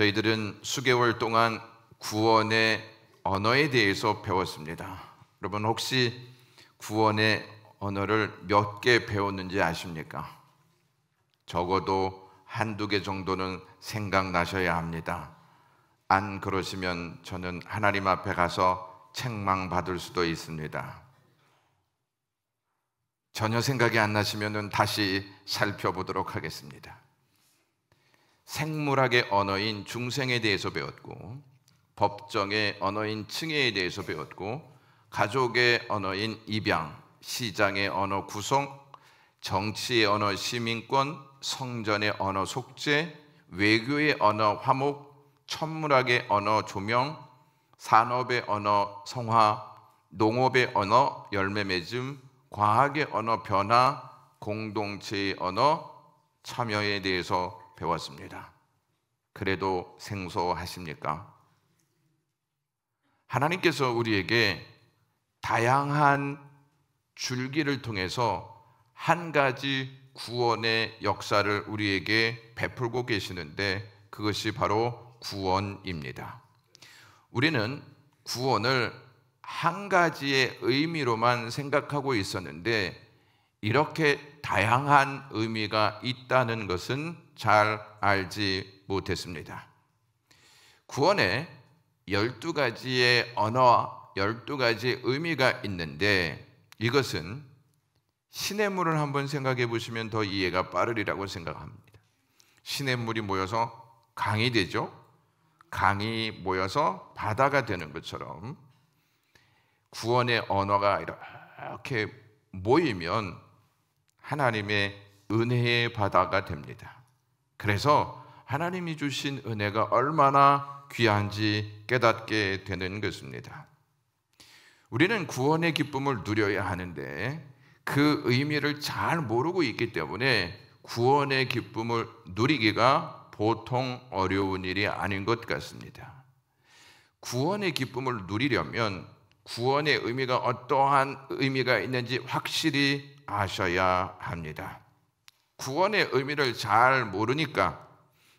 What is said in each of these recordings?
저희들은 수개월 동안 구원의 언어에 대해서 배웠습니다. 여러분 혹시 구원의 언어를 몇 개 배웠는지 아십니까? 적어도 한두 개 정도는 생각나셔야 합니다. 안 그러시면 저는 하나님 앞에 가서 책망받을 수도 있습니다. 전혀 생각이 안 나시면 다시 살펴보도록 하겠습니다. 생물학의 언어인 중생에 대해서 배웠고, 법정의 언어인 층회에 대해서 배웠고, 가족의 언어인 입양, 시장의 언어 구성, 정치의 언어 시민권, 성전의 언어 속죄, 외교의 언어 화목, 천문학의 언어 조명, 산업의 언어 성화, 농업의 언어 열매 맺음, 과학의 언어 변화, 공동체의 언어 참여에 대해서 배웠습니다. 그래도 생소하십니까? 하나님께서 우리에게 다양한 줄기를 통해서 한 가지 구원의 역사를 우리에게 베풀고 계시는데 그것이 바로 구원입니다. 우리는 구원을 한 가지의 의미로만 생각하고 있었는데 이렇게 다양한 의미가 있다는 것은 잘 알지 못했습니다. 구원에 12가지의 언어와 12가지의 의미가 있는데 이것은 시냇물을 한번 생각해 보시면 더 이해가 빠르리라고 생각합니다. 시냇물이 모여서 강이 되죠. 강이 모여서 바다가 되는 것처럼 구원의 언어가 이렇게 모이면 하나님의 은혜의 바다가 됩니다. 그래서 하나님이 주신 은혜가 얼마나 귀한지 깨닫게 되는 것입니다. 우리는 구원의 기쁨을 누려야 하는데 그 의미를 잘 모르고 있기 때문에 구원의 기쁨을 누리기가 보통 어려운 일이 아닌 것 같습니다. 구원의 기쁨을 누리려면 구원의 의미가 어떠한 의미가 있는지 확실히 아셔야 합니다. 구원의 의미를 잘 모르니까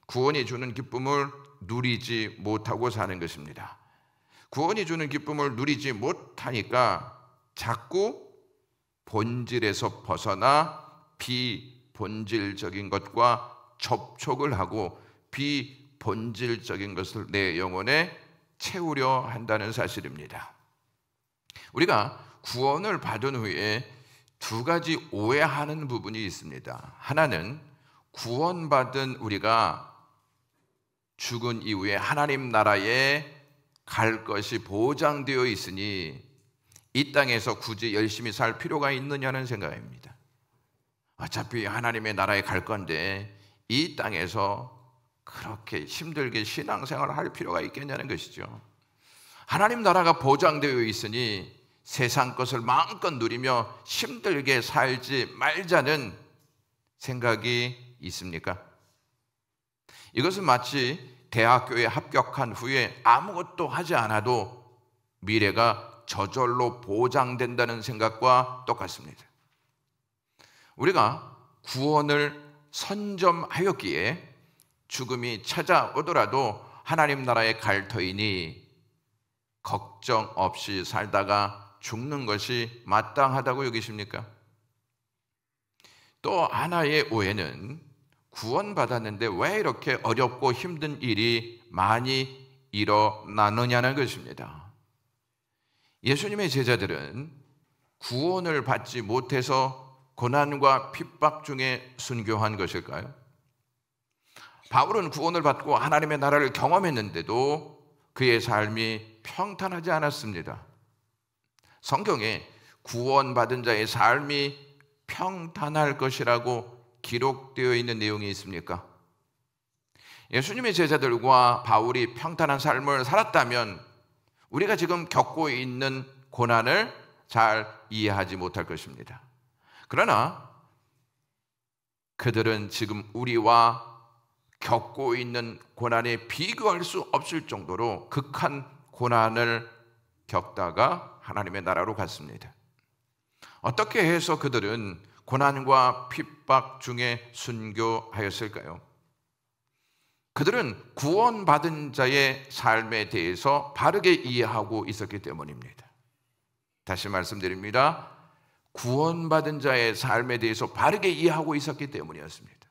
구원이 주는 기쁨을 누리지 못하고 사는 것입니다. 구원이 주는 기쁨을 누리지 못하니까 자꾸 본질에서 벗어나 비본질적인 것과 접촉을 하고 비본질적인 것을 내 영혼에 채우려 한다는 사실입니다. 우리가 구원을 받은 후에 두 가지 오해하는 부분이 있습니다. 하나는 구원받은 우리가 죽은 이후에 하나님 나라에 갈 것이 보장되어 있으니 이 땅에서 굳이 열심히 살 필요가 있느냐는 생각입니다. 어차피 하나님의 나라에 갈 건데 이 땅에서 그렇게 힘들게 신앙생활을 할 필요가 있겠냐는 것이죠. 하나님 나라가 보장되어 있으니 세상 것을 마음껏 누리며 힘들게 살지 말자는 생각이 있습니까? 이것은 마치 대학교에 합격한 후에 아무것도 하지 않아도 미래가 저절로 보장된다는 생각과 똑같습니다. 우리가 구원을 선점하였기에 죽음이 찾아오더라도 하나님 나라에 갈 터이니 걱정 없이 살다가 죽는 것이 마땅하다고 여기십니까? 또 하나의 오해는 구원받았는데 왜 이렇게 어렵고 힘든 일이 많이 일어나느냐는 것입니다. 예수님의 제자들은 구원을 받지 못해서 고난과 핍박 중에 순교한 것일까요? 바울은 구원을 받고 하나님의 나라를 경험했는데도 그의 삶이 평탄하지 않았습니다. 성경에 구원받은 자의 삶이 평탄할 것이라고 기록되어 있는 내용이 있습니까? 예수님의 제자들과 바울이 평탄한 삶을 살았다면 우리가 지금 겪고 있는 고난을 잘 이해하지 못할 것입니다. 그러나 그들은 지금 우리와 겪고 있는 고난에 비교할 수 없을 정도로 극한 고난을 겪다가 하나님의 나라로 갔습니다. 어떻게 해서 그들은 고난과 핍박 중에 순교하였을까요? 그들은 구원받은 자의 삶에 대해서 바르게 이해하고 있었기 때문입니다. 다시 말씀드립니다. 구원받은 자의 삶에 대해서 바르게 이해하고 있었기 때문이었습니다.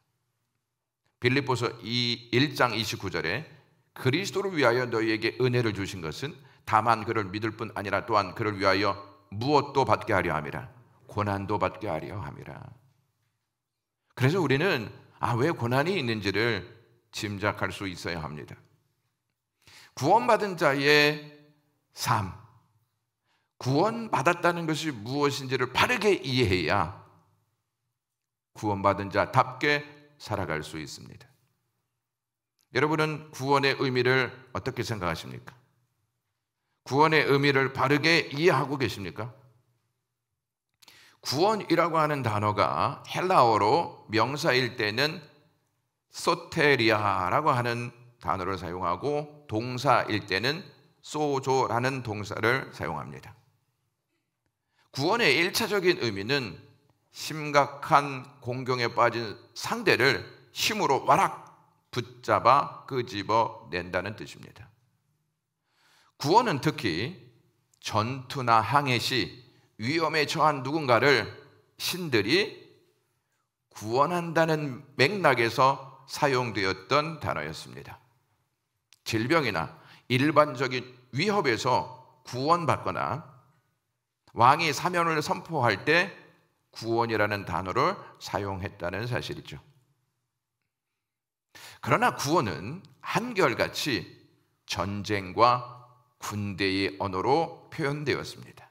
빌립보서 1장 29절에 그리스도를 위하여 너희에게 은혜를 주신 것은 다만 그를 믿을 뿐 아니라 또한 그를 위하여 무엇도 받게 하려 함이라. 고난도 받게 하려 함이라. 그래서 우리는 왜 고난이 있는지를 짐작할 수 있어야 합니다. 구원받은 자의 삶, 구원받았다는 것이 무엇인지를 바르게 이해해야 구원받은 자답게 살아갈 수 있습니다. 여러분은 구원의 의미를 어떻게 생각하십니까? 구원의 의미를 바르게 이해하고 계십니까? 구원이라고 하는 단어가 헬라어로 명사일 때는 소테리아라고 하는 단어를 사용하고 동사일 때는 소조라는 동사를 사용합니다. 구원의 1차적인 의미는 심각한 공경에 빠진 상대를 힘으로 와락 붙잡아 끄집어 낸다는 뜻입니다. 구원은 특히 전투나 항해 시 위험에 처한 누군가를 신들이 구원한다는 맥락에서 사용되었던 단어였습니다. 질병이나 일반적인 위협에서 구원받거나 왕이 사면을 선포할 때 구원이라는 단어를 사용했다는 사실이죠. 그러나 구원은 한결같이 전쟁과 군대의 언어로 표현되었습니다.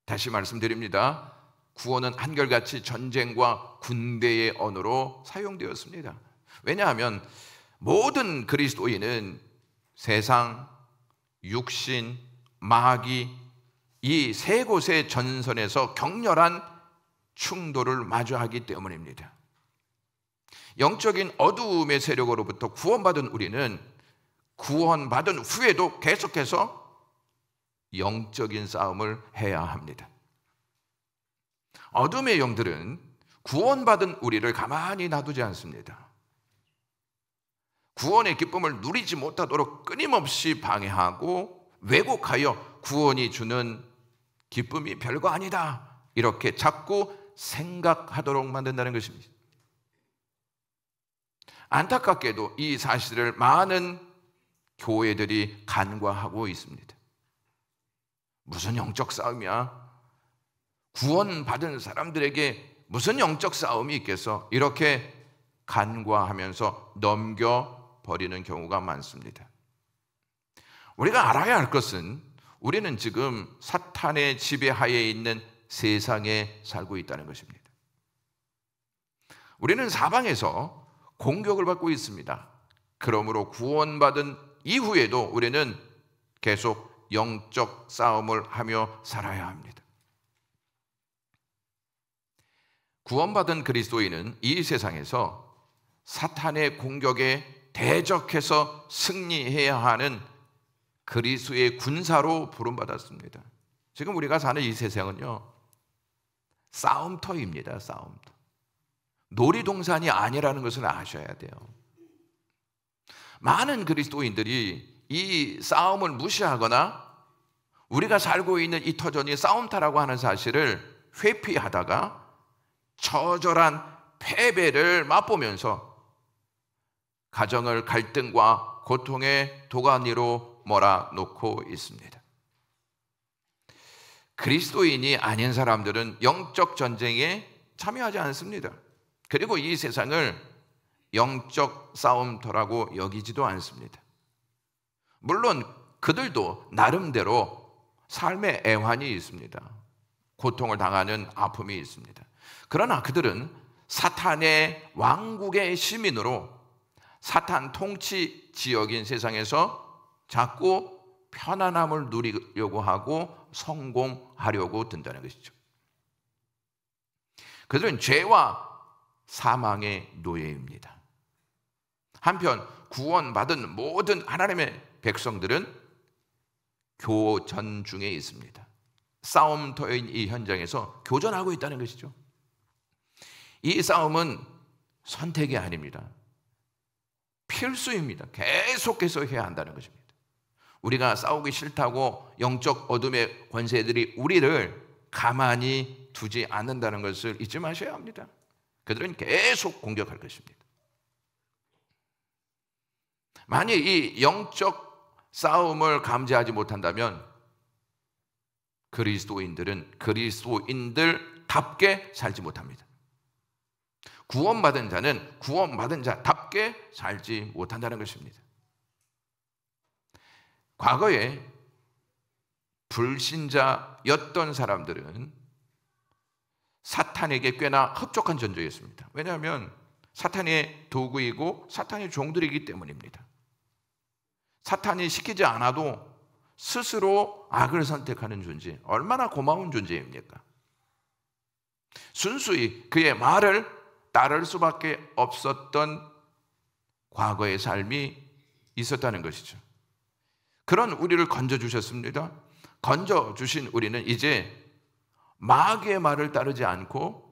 다시 말씀드립니다. 구원은 한결같이 전쟁과 군대의 언어로 사용되었습니다. 왜냐하면 모든 그리스도인은 세상, 육신, 마귀 이 세 곳의 전선에서 격렬한 충돌을 마주하기 때문입니다. 영적인 어두움의 세력으로부터 구원받은 우리는 구원받은 후에도 계속해서 영적인 싸움을 해야 합니다. 어둠의 영들은 구원받은 우리를 가만히 놔두지 않습니다. 구원의 기쁨을 누리지 못하도록 끊임없이 방해하고 왜곡하여 구원이 주는 기쁨이 별거 아니다 이렇게 자꾸 생각하도록 만든다는 것입니다. 안타깝게도 이 사실을 많은 교회들이 간과하고 있습니다. 무슨 영적 싸움이야? 구원받은 사람들에게 무슨 영적 싸움이 있겠어? 이렇게 간과하면서 넘겨버리는 경우가 많습니다. 우리가 알아야 할 것은 우리는 지금 사탄의 지배하에 있는 세상에 살고 있다는 것입니다. 우리는 사방에서 공격을 받고 있습니다. 그러므로 구원받은 이후에도 우리는 계속 영적 싸움을 하며 살아야 합니다. 구원받은 그리스도인은 이 세상에서 사탄의 공격에 대적해서 승리해야 하는 그리스도의 군사로 부름받았습니다. 지금 우리가 사는 이 세상은요, 싸움터입니다. 싸움터. 놀이동산이 아니라는 것을 아셔야 돼요. 많은 그리스도인들이 이 싸움을 무시하거나 우리가 살고 있는 이 터전이 싸움터라고 하는 사실을 회피하다가 처절한 패배를 맛보면서 가정을 갈등과 고통의 도가니로 몰아놓고 있습니다. 그리스도인이 아닌 사람들은 영적 전쟁에 참여하지 않습니다. 그리고 이 세상을 영적 싸움터라고 여기지도 않습니다. 물론 그들도 나름대로 삶의 애환이 있습니다. 고통을 당하는 아픔이 있습니다. 그러나 그들은 사탄의 왕국의 시민으로 사탄 통치 지역인 세상에서 자꾸 편안함을 누리려고 하고 성공하려고 든다는 것이죠. 그들은 죄와 사망의 노예입니다. 한편 구원받은 모든 하나님의 백성들은 교전 중에 있습니다. 싸움터인 이 현장에서 교전하고 있다는 것이죠. 이 싸움은 선택이 아닙니다. 필수입니다. 계속해서 해야 한다는 것입니다. 우리가 싸우기 싫다고 영적 어둠의 권세들이 우리를 가만히 두지 않는다는 것을 잊지 마셔야 합니다. 그들은 계속 공격할 것입니다. 만약 이 영적 싸움을 감지하지 못한다면 그리스도인들은 그리스도인들답게 살지 못합니다. 구원받은 자는 구원받은 자답게 살지 못한다는 것입니다. 과거에 불신자였던 사람들은 사탄에게 꽤나 흡족한 존재였습니다. 왜냐하면 사탄의 도구이고 사탄의 종들이기 때문입니다. 사탄이 시키지 않아도 스스로 악을 선택하는 존재, 얼마나 고마운 존재입니까? 순수히 그의 말을 따를 수밖에 없었던 과거의 삶이 있었다는 것이죠. 그런 우리를 건져주셨습니다. 건져주신 우리는 이제 마귀의 말을 따르지 않고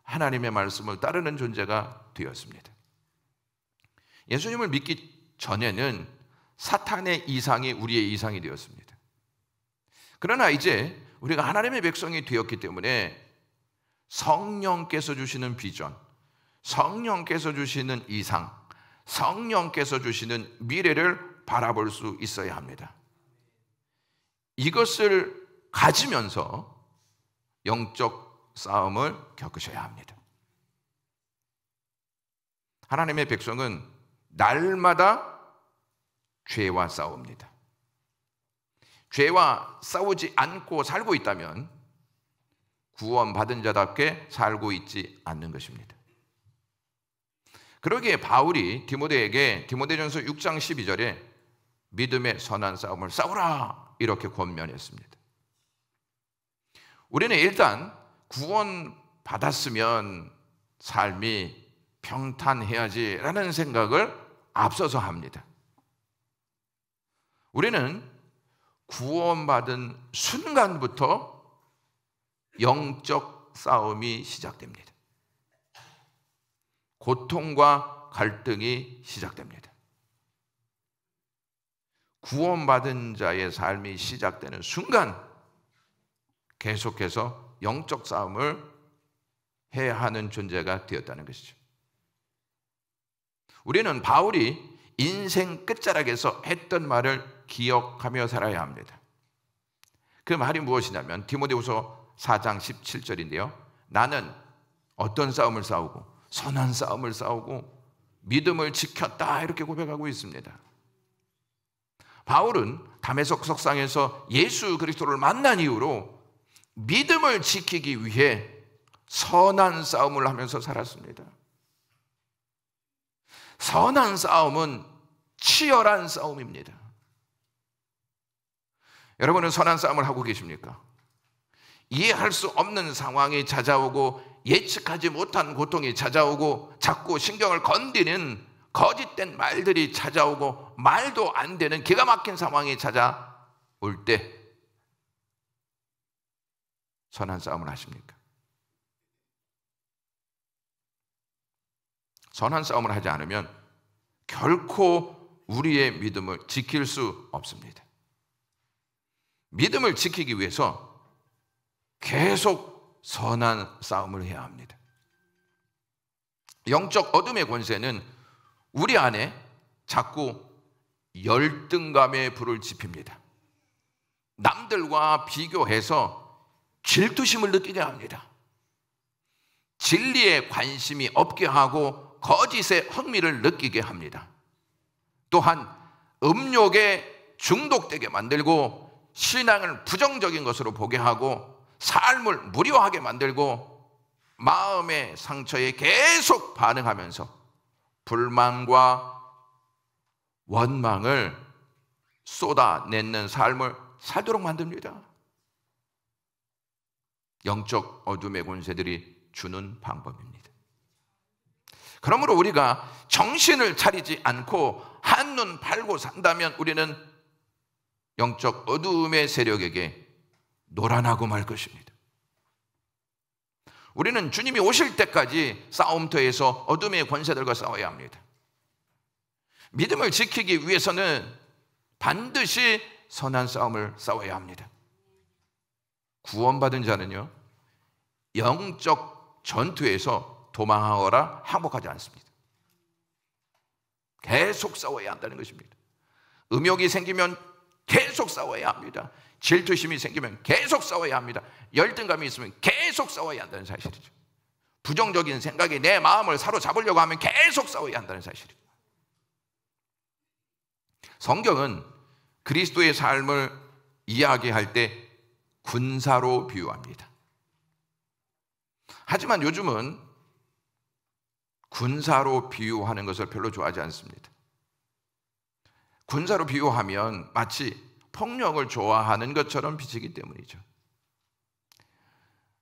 하나님의 말씀을 따르는 존재가 되었습니다. 예수님을 믿기 전에는 사탄의 이상이 우리의 이상이 되었습니다. 그러나 이제 우리가 하나님의 백성이 되었기 때문에 성령께서 주시는 비전, 성령께서 주시는 이상, 성령께서 주시는 미래를 바라볼 수 있어야 합니다. 이것을 가지면서 영적 싸움을 겪으셔야 합니다. 하나님의 백성은 날마다 죄와 싸웁니다. 죄와 싸우지 않고 살고 있다면 구원받은 자답게 살고 있지 않는 것입니다. 그러기에 바울이 디모데에게 디모데전서 6장 12절에 믿음의 선한 싸움을 싸우라 이렇게 권면했습니다. 우리는 일단 구원받았으면 삶이 평탄해야지라는 생각을 앞서서 합니다. 우리는 구원받은 순간부터 영적 싸움이 시작됩니다. 고통과 갈등이 시작됩니다. 구원받은 자의 삶이 시작되는 순간 계속해서 영적 싸움을 해야 하는 존재가 되었다는 것이죠. 우리는 바울이 인생 끝자락에서 했던 말을 기억하며 살아야 합니다. 그 말이 무엇이냐면 디모데후서 4장 17절인데요. 나는 어떤 싸움을 싸우고 선한 싸움을 싸우고 믿음을 지켰다 이렇게 고백하고 있습니다. 바울은 다메섹 석상에서 예수 그리스도를 만난 이후로 믿음을 지키기 위해 선한 싸움을 하면서 살았습니다. 선한 싸움은 치열한 싸움입니다. 여러분은 선한 싸움을 하고 계십니까? 이해할 수 없는 상황이 찾아오고 예측하지 못한 고통이 찾아오고 자꾸 신경을 건드리는 거짓된 말들이 찾아오고 말도 안 되는 기가 막힌 상황이 찾아올 때 선한 싸움을 하십니까? 선한 싸움을 하지 않으면 결코 우리의 믿음을 지킬 수 없습니다. 믿음을 지키기 위해서 계속 선한 싸움을 해야 합니다. 영적 어둠의 권세는 우리 안에 자꾸 열등감의 불을 지핍니다. 남들과 비교해서 질투심을 느끼게 합니다. 진리에 관심이 없게 하고 거짓에 흥미를 느끼게 합니다. 또한 음욕에 중독되게 만들고 신앙을 부정적인 것으로 보게 하고 삶을 무료하게 만들고 마음의 상처에 계속 반응하면서 불만과 원망을 쏟아내는 삶을 살도록 만듭니다. 영적 어둠의 권세들이 주는 방법입니다. 그러므로 우리가 정신을 차리지 않고 한눈 팔고 산다면 우리는 영적 어둠의 세력에게 노란하고 말 것입니다. 우리는 주님이 오실 때까지 싸움터에서 어둠의 권세들과 싸워야 합니다. 믿음을 지키기 위해서는 반드시 선한 싸움을 싸워야 합니다. 구원받은 자는요, 영적 전투에서 도망하거나 항복하지 않습니다. 계속 싸워야 한다는 것입니다. 음욕이 생기면 계속 싸워야 합니다. 질투심이 생기면 계속 싸워야 합니다. 열등감이 있으면 계속 싸워야 한다는 사실이죠. 부정적인 생각이 내 마음을 사로잡으려고 하면 계속 싸워야 한다는 사실이죠. 성경은 그리스도의 삶을 이야기할 때 군사로 비유합니다. 하지만 요즘은 군사로 비유하는 것을 별로 좋아하지 않습니다. 군사로 비유하면 마치 폭력을 좋아하는 것처럼 비치기 때문이죠.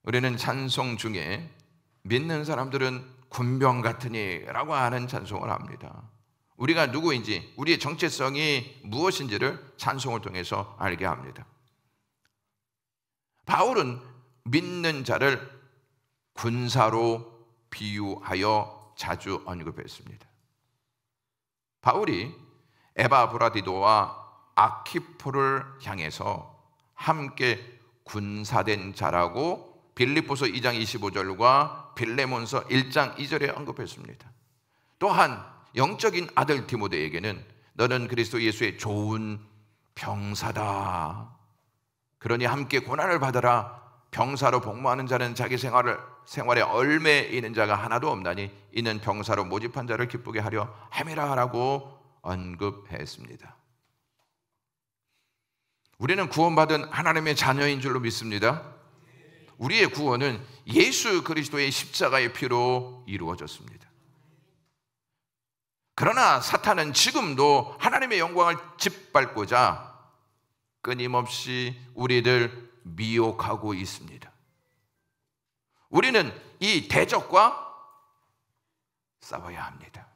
우리는 찬송 중에 믿는 사람들은 군병 같으니 라고 하는 찬송을 합니다. 우리가 누구인지, 우리의 정체성이 무엇인지를 찬송을 통해서 알게 합니다. 바울은 믿는 자를 군사로 비유하여 자주 언급했습니다. 바울이 에바브라디도와 아키포를 향해서 함께 군사된 자라고 빌립보서 2장 25절과 빌레몬서 1장 2절에 언급했습니다. 또한 영적인 아들 디모데에게는 너는 그리스도 예수의 좋은 병사다. 그러니 함께 고난을 받아라. 병사로 복무하는 자는 자기 생활에 얼매 있는 자가 하나도 없나니 이는 병사로 모집한 자를 기쁘게 하려 함이라 라고 언급했습니다. 우리는 구원받은 하나님의 자녀인 줄로 믿습니다. 우리의 구원은 예수 그리스도의 십자가의 피로 이루어졌습니다. 그러나 사탄은 지금도 하나님의 영광을 짓밟고자 끊임없이 우리를 미혹하고 있습니다. 우리는 이 대적과 싸워야 합니다.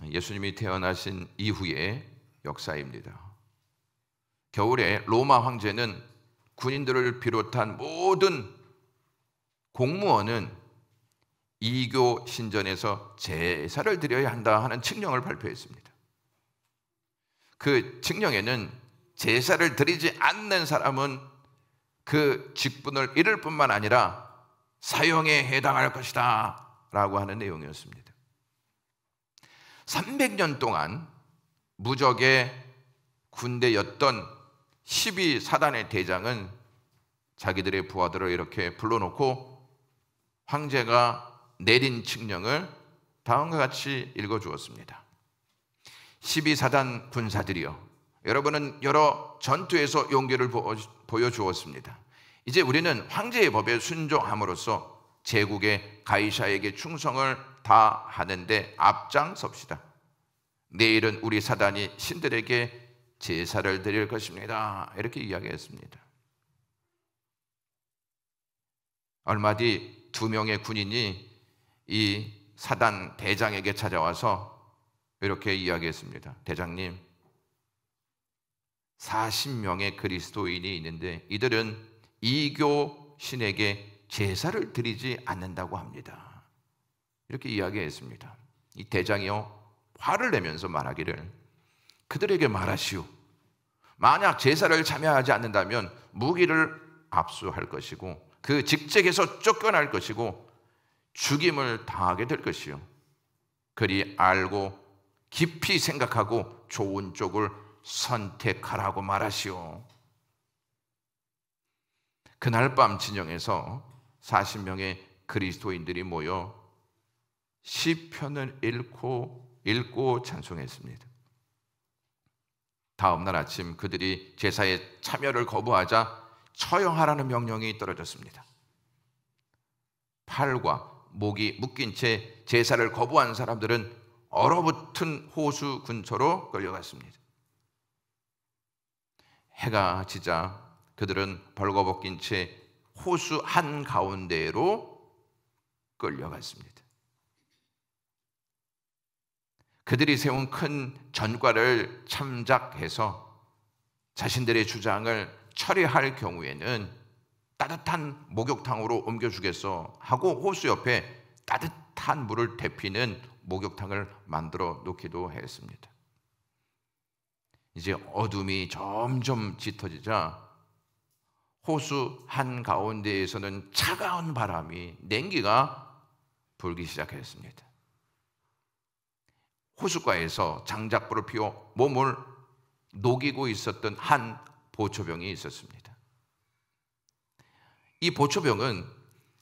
예수님이 태어나신 이후의 역사입니다. 겨울에 로마 황제는 군인들을 비롯한 모든 공무원은 이교 신전에서 제사를 드려야 한다 하는 칙령을 발표했습니다. 그 칙령에는 제사를 드리지 않는 사람은 그 직분을 잃을 뿐만 아니라 사형에 해당할 것이다 라고 하는 내용이었습니다. 300년 동안 무적의 군대였던 12사단의 대장은 자기들의 부하들을 이렇게 불러놓고 황제가 내린 칙령을 다음과 같이 읽어주었습니다. 12사단 군사들이여, 여러분은 여러 전투에서 용기를 보여주었습니다. 이제 우리는 황제의 법에 순종함으로써 제국의 가이사에게 충성을 다하는데 앞장섭시다. 내일은 우리 사단이 신들에게 제사를 드릴 것입니다. 이렇게 이야기했습니다. 얼마 뒤 2명의 군인이 이 사단 대장에게 찾아와서 이렇게 이야기했습니다. 대장님, 40명의 그리스도인이 있는데 이들은 이교 신에게 제사를 드리지 않는다고 합니다. 이렇게 이야기했습니다. 이 대장이요, 화를 내면서 말하기를 그들에게 말하시오. 만약 제사를 참여하지 않는다면 무기를 압수할 것이고 그 직책에서 쫓겨날 것이고 죽임을 당하게 될 것이요. 그리 알고 깊이 생각하고 좋은 쪽을 선택하라고 말하시오. 그날 밤 진영에서 40명의 그리스도인들이 모여 시편을 읽고 찬송했습니다. 다음 날 아침 그들이 제사에 참여를 거부하자 처형하라는 명령이 떨어졌습니다. 팔과 목이 묶인 채 제사를 거부한 사람들은 얼어붙은 호수 근처로 끌려갔습니다. 해가 지자 그들은 벌거벗긴 채 호수 한가운데로 끌려갔습니다. 그들이 세운 큰 전과를 참작해서 자신들의 주장을 처리할 경우에는 따뜻한 목욕탕으로 옮겨주겠어 하고 호수 옆에 따뜻한 따뜻한 물을 데피는 목욕탕을 만들어 놓기도 했습니다. 이제 어둠이 점점 짙어지자 호수 한가운데에서는 차가운 바람이, 냉기가 불기 시작했습니다. 호숫가에서 장작불을 피워 몸을 녹이고 있었던 한 보초병이 있었습니다. 이 보초병은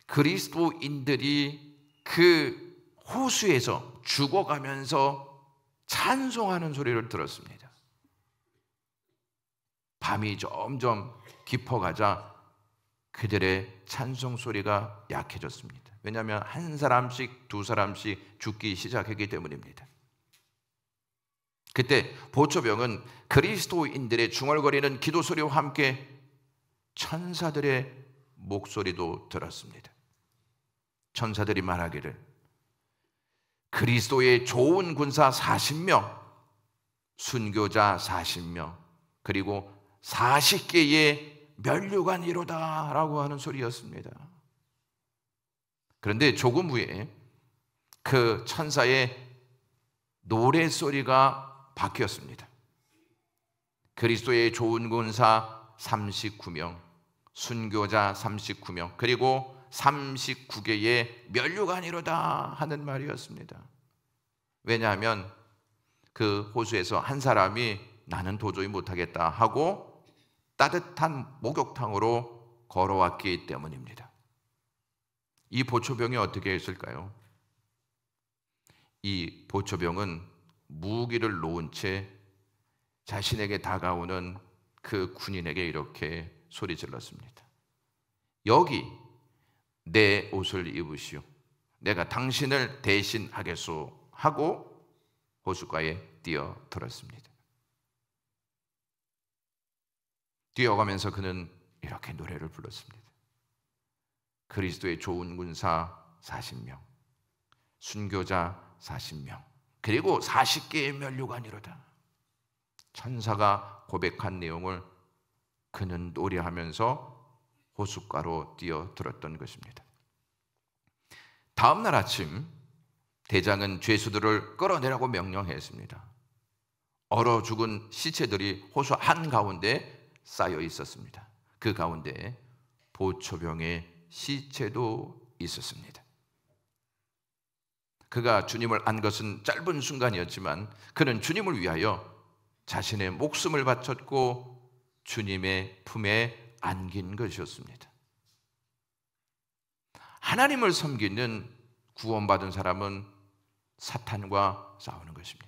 그리스도인들이 그 호수에서 죽어가면서 찬송하는 소리를 들었습니다. 밤이 점점 깊어가자 그들의 찬송 소리가 약해졌습니다. 왜냐하면 한 사람씩 두 사람씩 죽기 시작했기 때문입니다. 그때 보초병은 그리스도인들의 중얼거리는 기도 소리와 함께 천사들의 목소리도 들었습니다. 천사들이 말하기를 그리스도의 좋은 군사 40명, 순교자 40명, 그리고 40개의 면류관이로다 라고 하는 소리였습니다. 그런데 조금 후에 그 천사의 노래소리가 바뀌었습니다. 그리스도의 좋은 군사 39명, 순교자 39명, 그리고 39개의 면류관이로다 하는 말이었습니다. 왜냐하면 그 호수에서 한 사람이 나는 도저히 못하겠다 하고 따뜻한 목욕탕으로 걸어왔기 때문입니다. 이 보초병이 어떻게 했을까요? 이 보초병은 무기를 놓은 채 자신에게 다가오는 그 군인에게 이렇게 소리 질렀습니다. 여기 내 옷을 입으시오. 내가 당신을 대신하겠소 하고 호숫가에 뛰어들었습니다. 뛰어가면서 그는 이렇게 노래를 불렀습니다. 그리스도의 좋은 군사 40명, 순교자 40명, 그리고 40개의 면류관이로다. 천사가 고백한 내용을 그는 노래하면서 호숫가로 뛰어들었던 것입니다. 다음 날 아침 대장은 죄수들을 끌어내라고 명령했습니다. 얼어 죽은 시체들이 호수 한가운데 쌓여 있었습니다. 그 가운데 보초병의 시체도 있었습니다. 그가 주님을 안 것은 짧은 순간이었지만 그는 주님을 위하여 자신의 목숨을 바쳤고 주님의 품에 안긴 것이었습니다. 하나님을 섬기는 구원받은 사람은 사탄과 싸우는 것입니다.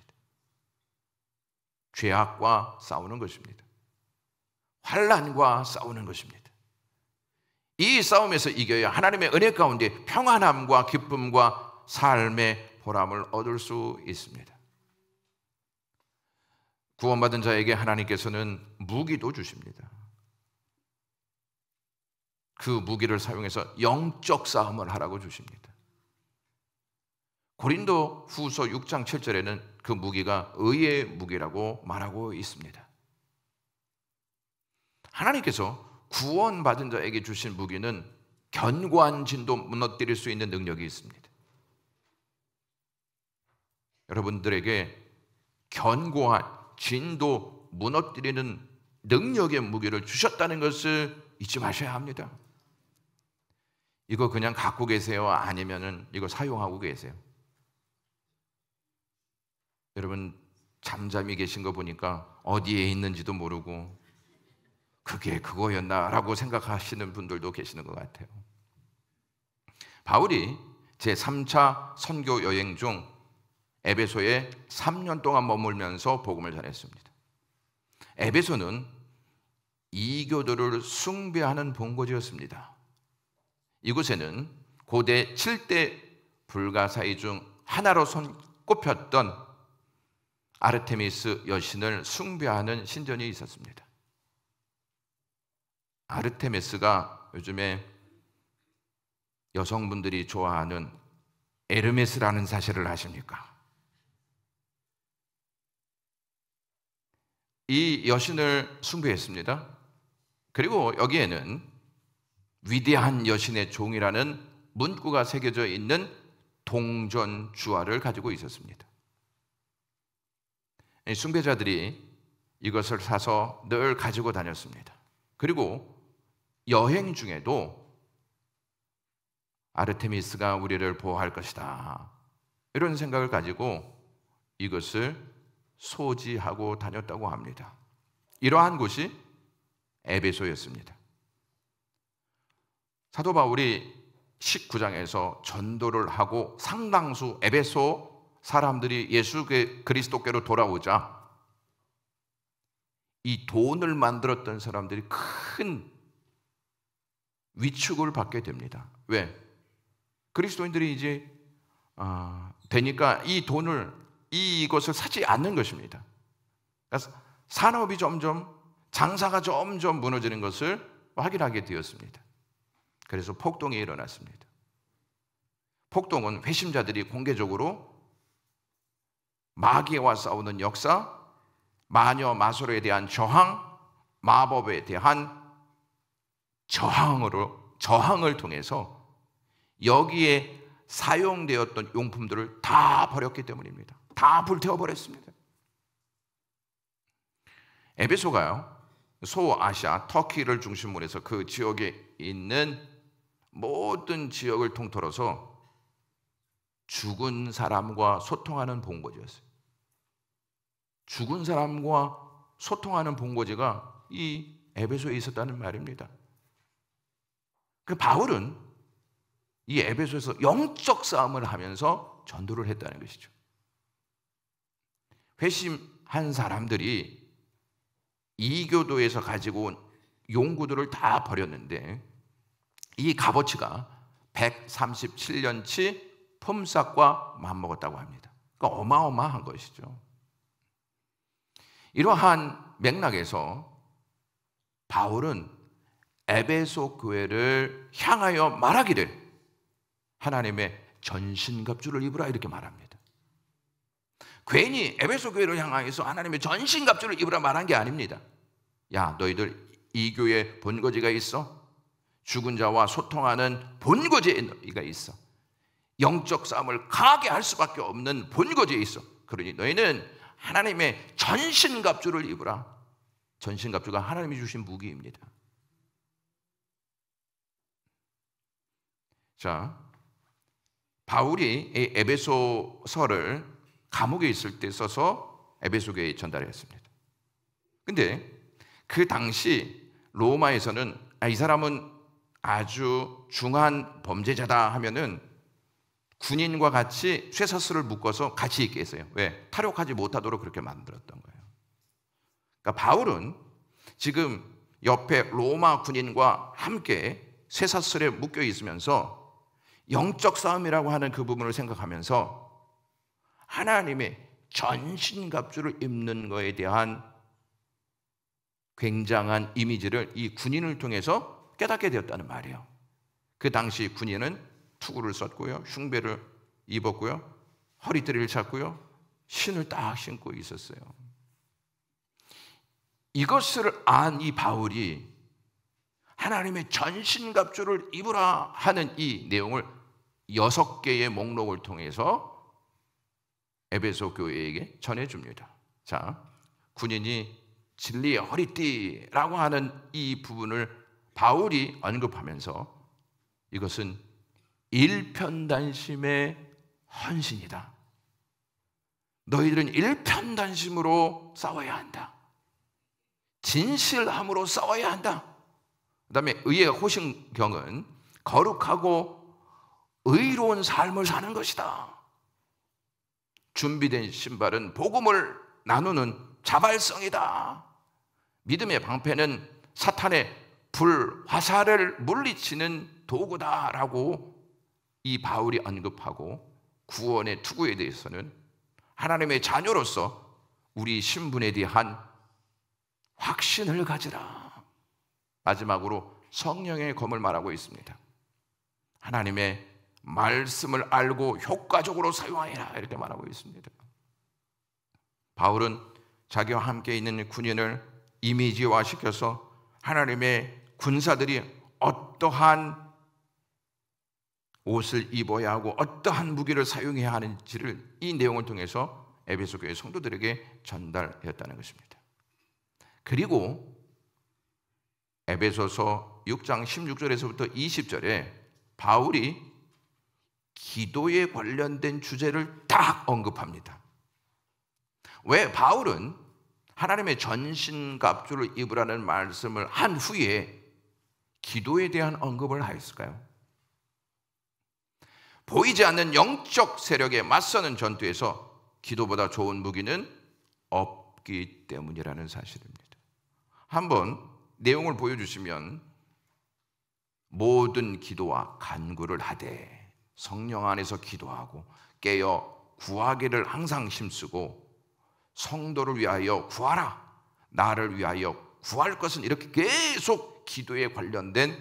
죄악과 싸우는 것입니다. 환난과 싸우는 것입니다. 이 싸움에서 이겨야 하나님의 은혜 가운데 평안함과 기쁨과 삶의 보람을 얻을 수 있습니다. 구원받은 자에게 하나님께서는 무기도 주십니다. 그 무기를 사용해서 영적 싸움을 하라고 주십니다. 고린도 후서 6장 7절에는 그 무기가 의의 무기라고 말하고 있습니다. 하나님께서 구원받은 자에게 주신 무기는 견고한 진도 무너뜨릴 수 있는 능력이 있습니다. 여러분들에게 견고한 진도 무너뜨리는 능력의 무기를 주셨다는 것을 잊지 마셔야 합니다. 이거 그냥 갖고 계세요? 아니면은 이거 사용하고 계세요? 여러분 잠잠히 계신 거 보니까 어디에 있는지도 모르고 그게 그거였나라고 생각하시는 분들도 계시는 것 같아요. 바울이 제3차 선교 여행 중 에베소에 3년 동안 머물면서 복음을 전했습니다. 에베소는 이교도를 숭배하는 본거지였습니다. 이곳에는 고대 7대 불가사의 중 하나로 꼽혔던 아르테미스 여신을 숭배하는 신전이 있었습니다. 아르테미스가 요즘에 여성분들이 좋아하는 에르메스라는 사실을 아십니까? 이 여신을 숭배했습니다. 그리고 여기에는 위대한 여신의 종이라는 문구가 새겨져 있는 동전 주화를 가지고 있었습니다. 숭배자들이 이것을 사서 늘 가지고 다녔습니다. 그리고 여행 중에도 아르테미스가 우리를 보호할 것이다, 이런 생각을 가지고 이것을 소지하고 다녔다고 합니다. 이러한 곳이 에베소였습니다. 사도 바울이 19장에서 전도를 하고 상당수 에베소 사람들이 예수 그리스도께로 돌아오자 이 돈을 만들었던 사람들이 큰 위축을 받게 됩니다. 왜? 그리스도인들이 이제 되니까 이것을 사지 않는 것입니다. 그래서 산업이 점점, 장사가 점점 무너지는 것을 확인하게 되었습니다. 그래서 폭동이 일어났습니다. 폭동은 회심자들이 공개적으로 마귀와 싸우는 역사, 마녀 마술에 대한 저항, 마법에 대한 저항을 통해서 여기에 사용되었던 용품들을 다 버렸기 때문입니다. 다 불태워버렸습니다. 에베소가요, 소아시아, 터키를 중심으로 해서 그 지역에 있는 모든 지역을 통틀어서 죽은 사람과 소통하는 본거지였어요. 죽은 사람과 소통하는 본거지가 이 에베소에 있었다는 말입니다. 그 바울은 이 에베소에서 영적 싸움을 하면서 전도를 했다는 것이죠. 회심한 사람들이 이교도에서 가지고 온 용구들을 다 버렸는데 이 값어치가 137년치 품삯과 맞먹었다고 합니다. 그러니까 어마어마한 것이죠. 이러한 맥락에서 바울은 에베소 교회를 향하여 말하기를 하나님의 전신갑주를 입으라, 이렇게 말합니다. 괜히 에베소 교회를 향하여서 하나님의 전신갑주를 입으라 말한 게 아닙니다. 야, 너희들 이 교회에 본거지가 있어? 죽은 자와 소통하는 본거지가 있어. 영적 싸움을 강하게 할 수밖에 없는 본거지에 있어. 그러니 너희는 하나님의 전신갑주를 입으라. 전신갑주가 하나님이 주신 무기입니다. 자, 바울이 이 에베소서를 감옥에 있을 때 써서 에베소 교회에 전달했습니다. 근데 그 당시 로마에서는 이 사람은 아주 중한 범죄자다 하면은 군인과 같이 쇠사슬을 묶어서 같이 있게 했어요. 왜? 탈옥하지 못하도록 그렇게 만들었던 거예요. 그러니까 바울은 지금 옆에 로마 군인과 함께 쇠사슬에 묶여 있으면서 영적 싸움이라고 하는 그 부분을 생각하면서 하나님의 전신갑주를 입는 것에 대한 굉장한 이미지를 이 군인을 통해서 깨닫게 되었다는 말이에요. 그 당시 군인은 투구를 썼고요, 흉배를 입었고요, 허리띠를 찼고요, 신을 딱 신고 있었어요. 이것을 안 이 바울이 하나님의 전신갑주를 입으라 하는 이 내용을 6개의 목록을 통해서 에베소 교회에게 전해줍니다. 자, 군인이 진리의 허리띠라고 하는 이 부분을 바울이 언급하면서 이것은 일편단심의 헌신이다. 너희들은 일편단심으로 싸워야 한다. 진실함으로 싸워야 한다. 그 다음에 의의 호신경은 거룩하고 의로운 삶을 사는 것이다. 준비된 신발은 복음을 나누는 자발성이다. 믿음의 방패는 사탄의 불, 화살을 물리치는 도구다라고 이 바울이 언급하고, 구원의 투구에 대해서는 하나님의 자녀로서 우리 신분에 대한 확신을 가지라. 마지막으로 성령의 검을 말하고 있습니다. 하나님의 말씀을 알고 효과적으로 사용하여라, 이렇게 말하고 있습니다. 바울은 자기와 함께 있는 군인을 이미지화시켜서 하나님의 군사들이 어떠한 옷을 입어야 하고 어떠한 무기를 사용해야 하는지를 이 내용을 통해서 에베소 교회 성도들에게 전달했다는 것입니다. 그리고 에베소서 6장 16절에서부터 20절에 바울이 기도에 관련된 주제를 딱 언급합니다. 왜 바울은 하나님의 전신갑주를 입으라는 말씀을 한 후에 기도에 대한 언급을 하였을까요? 보이지 않는 영적 세력에 맞서는 전투에서 기도보다 좋은 무기는 없기 때문이라는 사실입니다. 한번 내용을 보여주시면 모든 기도와 간구를 하되 성령 안에서 기도하고 깨어 구하기를 항상 힘쓰고 성도를 위하여 구하라, 나를 위하여 구할 것은, 이렇게 계속 기도에 관련된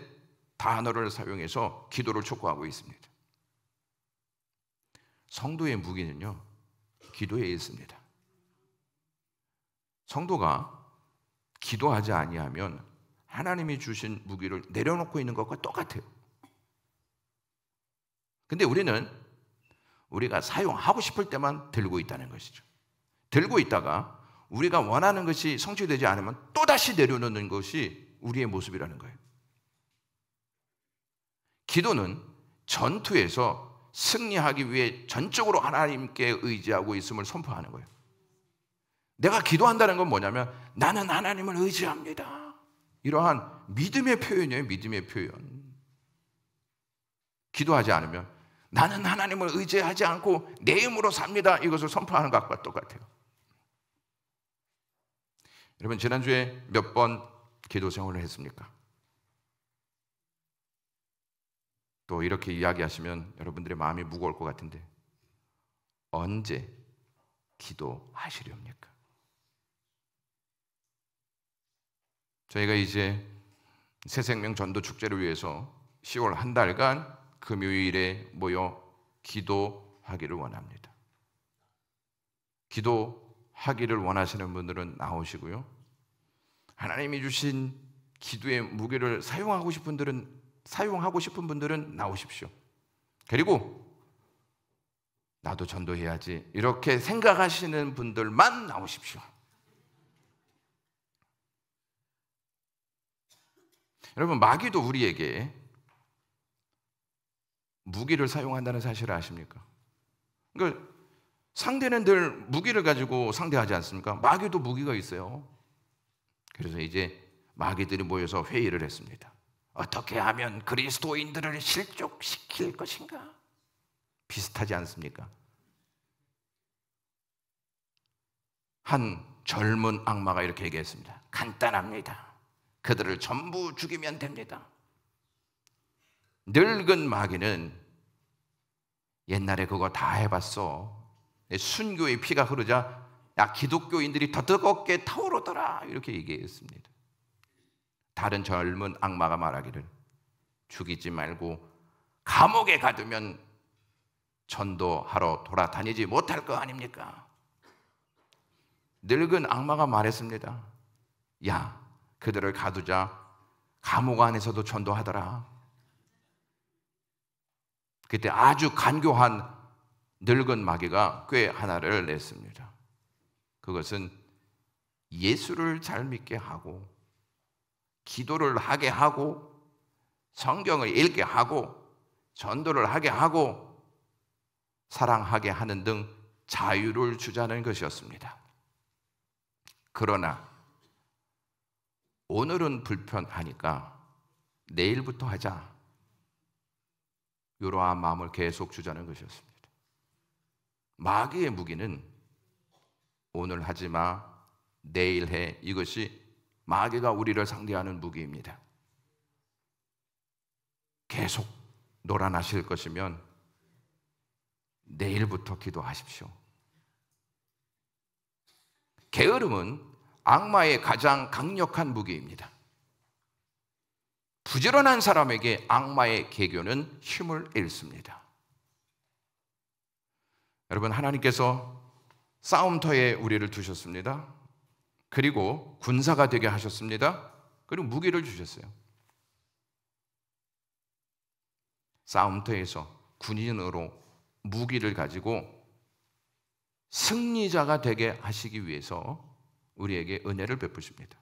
단어를 사용해서 기도를 촉구하고 있습니다. 성도의 무기는요, 기도에 있습니다. 성도가 기도하지 아니하면 하나님이 주신 무기를 내려놓고 있는 것과 똑같아요. 근데 우리가 사용하고 싶을 때만 들고 있다는 것이죠. 들고 있다가 우리가 원하는 것이 성취되지 않으면 또다시 내려놓는 것이 우리의 모습이라는 거예요. 기도는 전투에서 승리하기 위해 전적으로 하나님께 의지하고 있음을 선포하는 거예요. 내가 기도한다는 건 뭐냐면 나는 하나님을 의지합니다. 이러한 믿음의 표현이에요. 믿음의 표현. 기도하지 않으면 나는 하나님을 의지하지 않고 내 힘으로 삽니다, 이것을 선포하는 것과 똑같아요. 여러분, 지난주에 몇 번 기도 생활을 했습니까? 또 이렇게 이야기하시면 여러분들의 마음이 무거울 것 같은데 언제 기도하시렵니까? 저희가 이제 새생명 전도 축제를 위해서 10월 한 달간 금요일에 모여 기도하기를 원합니다. 기도하기를 원하시는 분들은 나오시고요, 하나님이 주신 기도의 무기를 사용하고 싶은 분들은 나오십시오. 그리고 나도 전도해야지 이렇게 생각하시는 분들만 나오십시오. 여러분, 마귀도 우리에게 무기를 사용한다는 사실을 아십니까? 그러니까 상대는 늘 무기를 가지고 상대하지 않습니까? 마귀도 무기가 있어요. 그래서 이제 마귀들이 모여서 회의를 했습니다. 어떻게 하면 그리스도인들을 실족시킬 것인가? 비슷하지 않습니까? 한 젊은 악마가 이렇게 얘기했습니다. 간단합니다. 그들을 전부 죽이면 됩니다. 늙은 마귀는 옛날에 그거 다 해봤어. 순교의 피가 흐르자 야, 기독교인들이 더 뜨겁게 타오르더라, 이렇게 얘기했습니다. 다른 젊은 악마가 말하기를 죽이지 말고 감옥에 가두면 전도하러 돌아다니지 못할 거 아닙니까? 늙은 악마가 말했습니다. 야, 그들을 가두자 감옥 안에서도 전도하더라. 그때 아주 간교한 늙은 마귀가 꽤 하나를 냈습니다. 그것은 예수를 잘 믿게 하고 기도를 하게 하고 성경을 읽게 하고 전도를 하게 하고 사랑하게 하는 등 자유를 주자는 것이었습니다. 그러나 오늘은 불편하니까 내일부터 하자, 이러한 마음을 계속 주자는 것이었습니다. 마귀의 무기는 오늘 하지 마, 내일 해, 이것이 마귀가 우리를 상대하는 무기입니다. 계속 놀아나실 것이면 내일부터 기도하십시오. 게으름은 악마의 가장 강력한 무기입니다. 부지런한 사람에게 악마의 계교는 힘을 잃습니다. 여러분, 하나님께서 싸움터에 우리를 두셨습니다. 그리고 군사가 되게 하셨습니다. 그리고 무기를 주셨어요. 싸움터에서 군인으로 무기를 가지고 승리자가 되게 하시기 위해서 우리에게 은혜를 베푸십니다.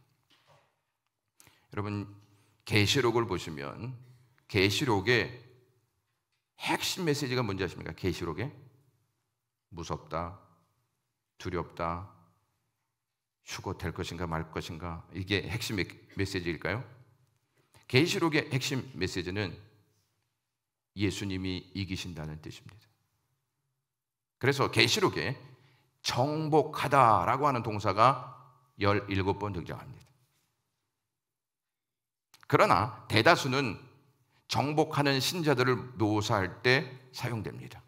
여러분, 계시록을 보시면 계시록의 핵심 메시지가 뭔지 아십니까? 계시록에 무섭다, 두렵다, 휴고될 것인가 말 것인가, 이게 핵심 메시지일까요? 계시록의 핵심 메시지는 예수님이 이기신다는 뜻입니다. 그래서 계시록에 정복하다라고 하는 동사가 17번 등장합니다. 그러나 대다수는 정복하는 신자들을 묘사할 때 사용됩니다.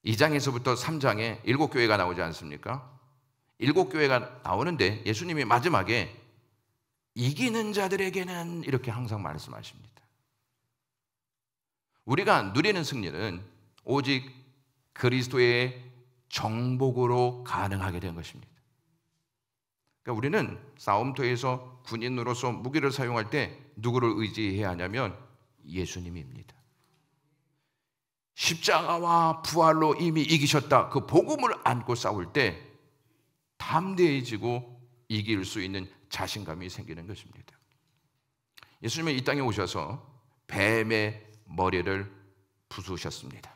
2장에서부터 3장에 7교회가 나오지 않습니까? 7교회가 나오는데 예수님이 마지막에 이기는 자들에게는 이렇게 항상 말씀하십니다. 우리가 누리는 승리는 오직 그리스도의 정복으로 가능하게 된 것입니다. 그러니까 우리는 싸움터에서 군인으로서 무기를 사용할 때 누구를 의지해야 하냐면 예수님입니다. 십자가와 부활로 이미 이기셨다, 그 복음을 안고 싸울 때 담대해지고 이길 수 있는 자신감이 생기는 것입니다. 예수님은 이 땅에 오셔서 뱀의 머리를 부수셨습니다.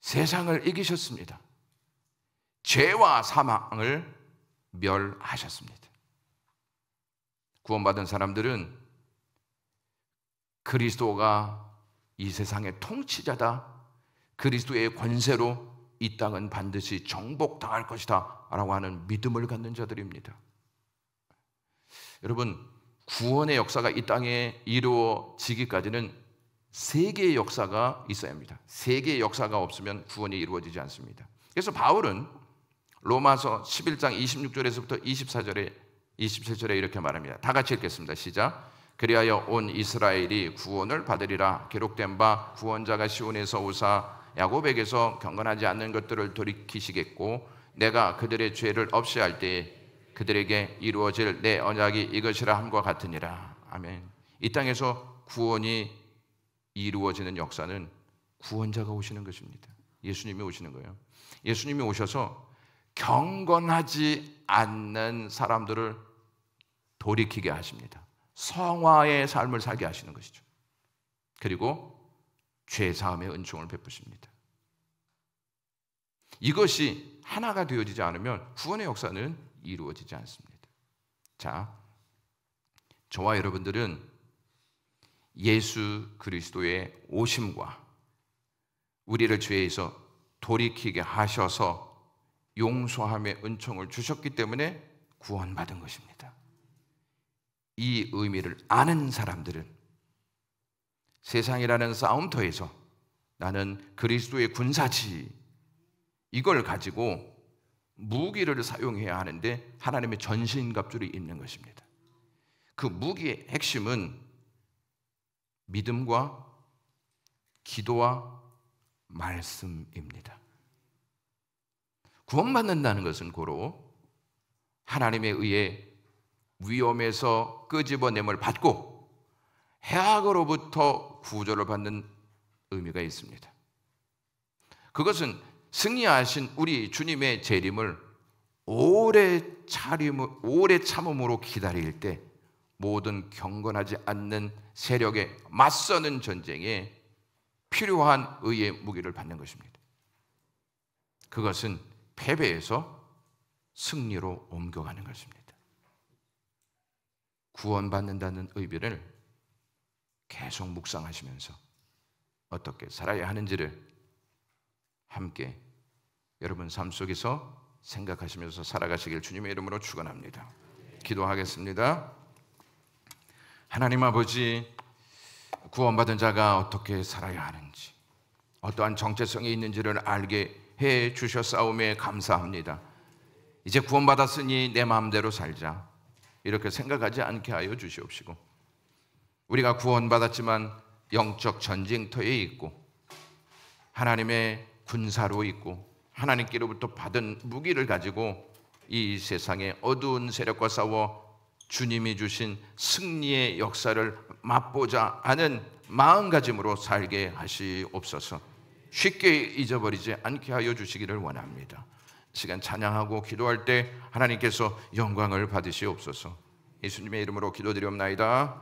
세상을 이기셨습니다. 죄와 사망을 멸하셨습니다. 구원받은 사람들은 그리스도가 이 세상의 통치자다, 그리스도의 권세로 이 땅은 반드시 정복당할 것이다 라고 하는 믿음을 갖는 자들입니다. 여러분, 구원의 역사가 이 땅에 이루어지기까지는 세 개의 역사가 있어야 합니다. 세 개의 역사가 없으면 구원이 이루어지지 않습니다. 그래서 바울은 로마서 11장 26절에서부터 24절에 27절에 이렇게 말합니다. 다 같이 읽겠습니다. 시작. 그리하여 온 이스라엘이 구원을 받으리라. 기록된 바 구원자가 시온에서 오사 야곱에게서 경건하지 않는 것들을 돌이키시겠고 내가 그들의 죄를 없이 할 때에 그들에게 이루어질 내 언약이 이것이라 함과 같으니라. 아멘. 이 땅에서 구원이 이루어지는 역사는 구원자가 오시는 것입니다. 예수님이 오시는 거예요. 예수님이 오셔서 경건하지 않는 사람들을 돌이키게 하십니다. 성화의 삶을 살게 하시는 것이죠. 그리고 죄사함의 은총을 베푸십니다. 이것이 하나가 되어지지 않으면 구원의 역사는 이루어지지 않습니다. 자, 저와 여러분들은 예수 그리스도의 오심과 우리를 죄에서 돌이키게 하셔서 용서함의 은총을 주셨기 때문에 구원받은 것입니다. 이 의미를 아는 사람들은 세상이라는 싸움터에서 나는 그리스도의 군사지, 이걸 가지고 무기를 사용해야 하는데 하나님의 전신갑주를 입는 것입니다. 그 무기의 핵심은 믿음과 기도와 말씀입니다. 구원받는다는 것은 고로 하나님에 의해 위험에서 끄집어냄을 받고 해악으로부터 구조를 받는 의미가 있습니다. 그것은 승리하신 우리 주님의 재림을 오래 참음으로 기다릴 때 모든 경건하지 않는 세력에 맞서는 전쟁에 필요한 의의 무기를 받는 것입니다. 그것은 패배에서 승리로 옮겨가는 것입니다. 구원받는다는 의미를 계속 묵상하시면서 어떻게 살아야 하는지를 함께 여러분 삶 속에서 생각하시면서 살아가시길 주님의 이름으로 축원합니다. 기도하겠습니다. 하나님 아버지, 구원받은 자가 어떻게 살아야 하는지, 어떠한 정체성이 있는지를 알게 해 주셨사오매 감사합니다. 이제 구원받았으니 내 마음대로 살자, 이렇게 생각하지 않게 하여 주시옵시고, 우리가 구원받았지만 영적 전쟁터에 있고 하나님의 군사로 있고 하나님께로부터 받은 무기를 가지고 이 세상의 어두운 세력과 싸워 주님이 주신 승리의 역사를 맛보자 하는 마음가짐으로 살게 하시옵소서. 쉽게 잊어버리지 않게 하여 주시기를 원합니다. 시간 찬양하고 기도할 때 하나님께서 영광을 받으시옵소서. 예수님의 이름으로 기도드리옵나이다.